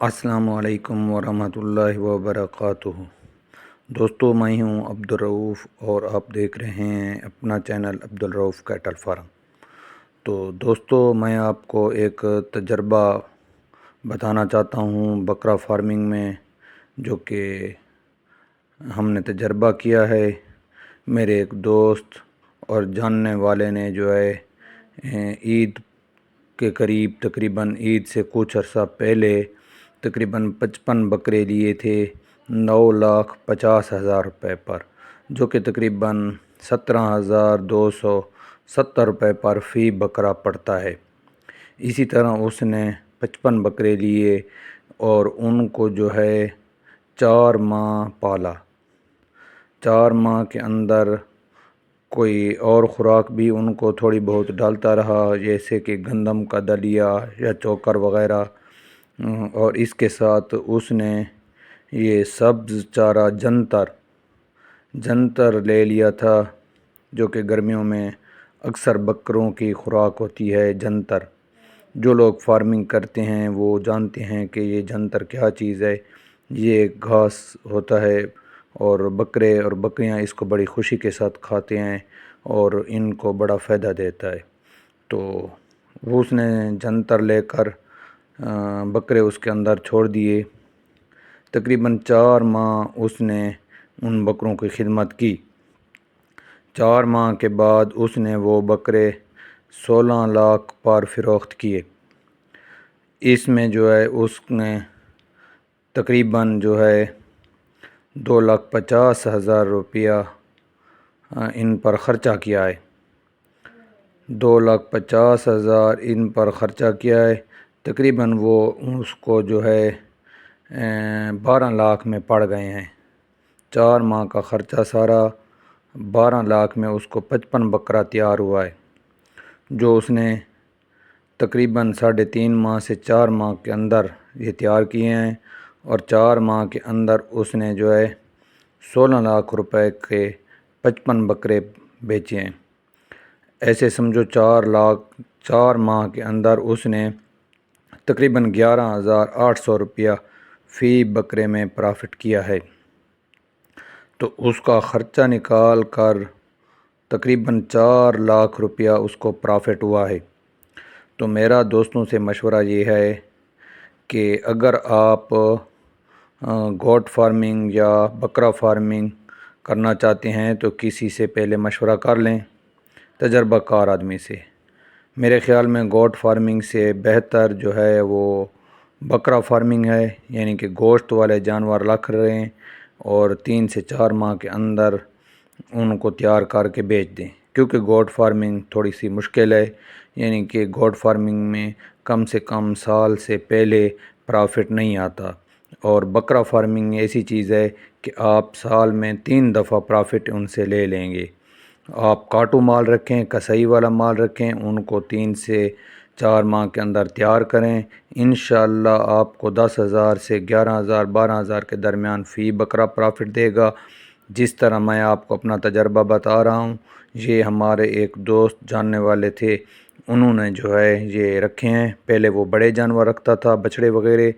السلام علیکم ورحمۃ اللہ وبرکاتہ۔ دوستو، میں ہوں عبدالرؤف اور آپ دیکھ رہے ہیں اپنا چینل عبدالرؤف کیٹل فارم۔ تو دوستو، میں آپ کو ایک تجربہ بتانا چاہتا ہوں بکرا فارمنگ میں، جو کہ ہم نے تجربہ کیا ہے۔ میرے ایک دوست اور جاننے والے نے جو ہے عید کے قریب، تقریباً عید سے کچھ عرصہ پہلے تقریباً 55 بکرے لیے تھے 9,50,000 روپے پر، جو کہ تقریباً 17,270 روپے پر فی بکرا پڑتا ہے۔ اسی طرح اس نے 55 بکرے لیے اور ان کو جو ہے 4 ماہ پالا۔ 4 ماہ کے اندر کوئی اور خوراک بھی ان کو تھوڑی بہت ڈالتا رہا، جیسے کہ گندم کا دلیا یا چوکر وغیرہ، اور اس کے ساتھ اس نے یہ سبز چارہ جنتر لے لیا تھا، جو کہ گرمیوں میں اکثر بکروں کی خوراک ہوتی ہے جنتر۔ جو لوگ فارمنگ کرتے ہیں وہ جانتے ہیں کہ یہ جنتر کیا چیز ہے۔ یہ گھاس ہوتا ہے اور بکرے اور بکریاں اس کو بڑی خوشی کے ساتھ کھاتے ہیں اور ان کو بڑا فائدہ دیتا ہے۔ تو اس نے جنتر لے کر بکرے اس کے اندر چھوڑ دیے۔ تقریباً 4 ماہ اس نے ان بکروں کی خدمت کی۔ 4 ماہ کے بعد اس نے وہ بکرے 16 لاکھ پر فروخت کیے۔ اس میں جو ہے اس نے تقریباً جو ہے 2,50,000 روپیہ ان پر خرچہ کیا ہے۔ 2,50,000 ان پر خرچہ کیا ہے۔ تقریباً وہ اس کو جو ہے 12 لاکھ میں پڑ گئے ہیں۔ 4 ماہ کا خرچہ سارا 12 لاکھ میں اس کو 55 بکرا تیار ہوا ہے، جو اس نے تقریباً 3.5 ماہ سے 4 ماہ کے اندر یہ تیار کیے ہیں، اور 4 ماہ کے اندر اس نے جو ہے 16 لاکھ روپے کے 55 بکرے بیچے ہیں۔ ایسے سمجھو 4 ماہ کے اندر اس نے تقریباً 11,800 روپیہ فی بکرے میں پرافٹ کیا ہے۔ تو اس کا خرچہ نکال کر تقریباً 4 لاکھ روپیہ اس کو پرافٹ ہوا ہے۔ تو میرا دوستوں سے مشورہ یہ ہے کہ اگر آپ گوٹ فارمنگ یا بکرا فارمنگ کرنا چاہتے ہیں تو کسی سے پہلے مشورہ کر لیں، تجربہ کار آدمی سے۔ میرے خیال میں گوٹ فارمنگ سے بہتر جو ہے وہ بکرا فارمنگ ہے، یعنی کہ گوشت والے جانور رکھ رہے ہیں اور 3 سے 4 ماہ کے اندر ان کو تیار کر کے بیچ دیں، کیونکہ گوٹ فارمنگ تھوڑی سی مشکل ہے۔ یعنی کہ گوٹ فارمنگ میں کم سے کم سال سے پہلے پرافٹ نہیں آتا، اور بکرا فارمنگ ایسی چیز ہے کہ آپ سال میں 3 دفعہ پرافٹ ان سے لے لیں گے۔ آپ کاٹو مال رکھیں، کسائی والا مال رکھیں، ان کو 3 سے 4 ماہ کے اندر تیار کریں، انشاءاللہ آپ کو 10,000 سے 11,000 12,000 کے درمیان فی بکرا پرافٹ دے گا۔ جس طرح میں آپ کو اپنا تجربہ بتا رہا ہوں، یہ ہمارے ایک دوست جاننے والے تھے، انہوں نے جو ہے یہ رکھے ہیں۔ پہلے وہ بڑے جانور رکھتا تھا، بچڑے وغیرہ،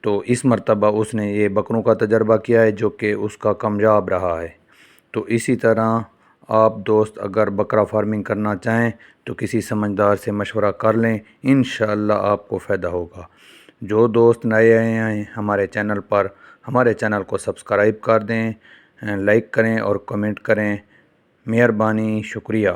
تو اس مرتبہ اس نے یہ بکروں کا تجربہ کیا ہے، جو کہ اس کا کامیاب رہا ہے۔ تو اسی طرح آپ دوست اگر بکرا فارمنگ کرنا چاہیں تو کسی سمجھدار سے مشورہ کر لیں، انشاءاللہ آپ کو فائدہ ہوگا۔ جو دوست نئے آئے ہیں ہمارے چینل پر، ہمارے چینل کو سبسکرائب کر دیں، لائک کریں اور کمنٹ کریں۔ مہربانی، شکریہ۔